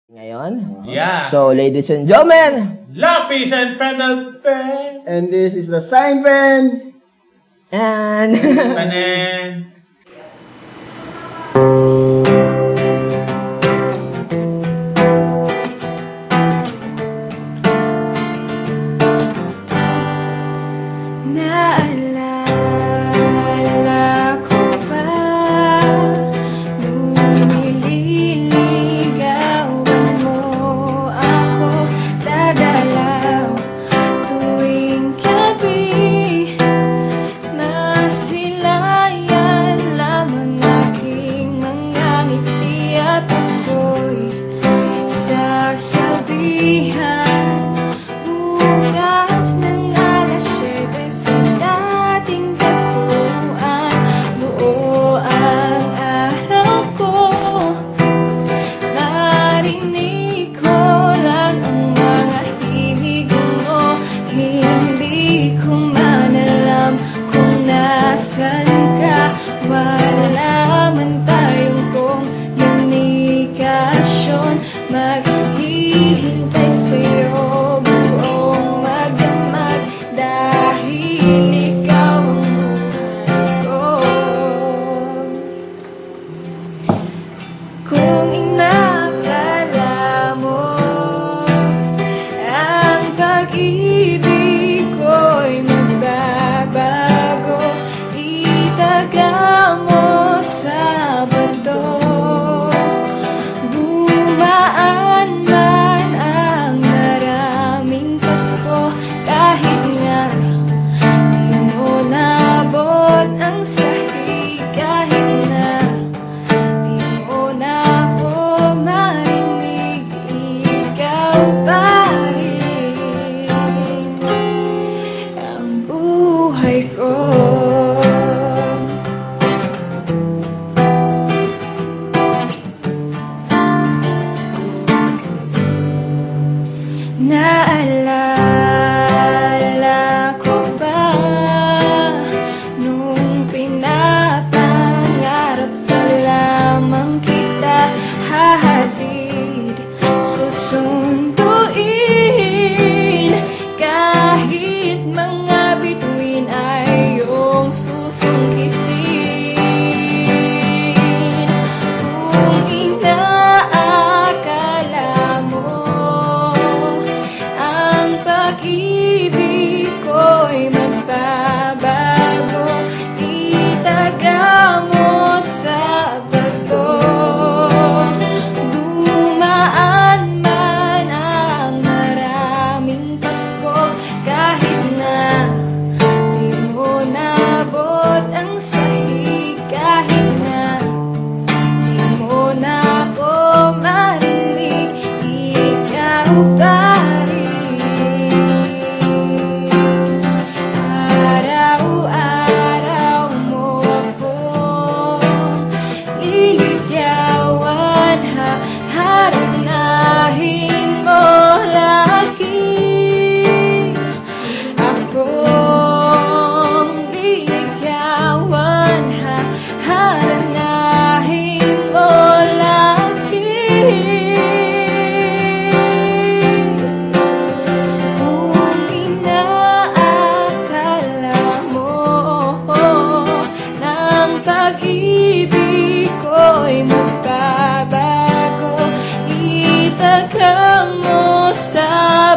Ngayon? Yeah. So, ladies and gentlemen, Lapis and Penelope. And this is the sign pen. and Panen. Naalala ko pa nung nililigawan mo ako, dadalaw tuwing gabi, masilayan lamang aking mga ngiti at ako'y sasabihan bukas ng alas 7 sa dating tagpuan. Buo ang araw ko, narinig ko lang ang mga hilig mo. Hindi ko man alam kung nasan ka. Wala man tayong komunikasyon, maghihintay sa'yo buong magdamag dahil ikaw ang buhay ko. Kung inakala mo ang pag-ibig ko'y magbabago, itaga mo sa bundok. Dumaan man ang maraming Pasko, kahit nga di mo nabot ang sahig, kahit na di mo na ako marinig, ikaw pa rin ang buhay ko. Naalala ko ba nung pinapangarap pa lamang kita, hahatid, susunduin, kahit mga bituin ay iyong susungkitin. Kung inaakala mo ang pag-ibig ko'y magbabago, itaga mo sa bato. Dumaan man ang maraming Pasko, kahit na di mo nabot ang sahig, kahit na di mo na ako marinig, ikaw pa rin. Araw-araw mo ako liligawan, haharanahin mo lagi. Akong liligawan, haharanahin mo lagi. Kung inaakala mo ng pag-ibig ko'y magbabago, itaga mo sa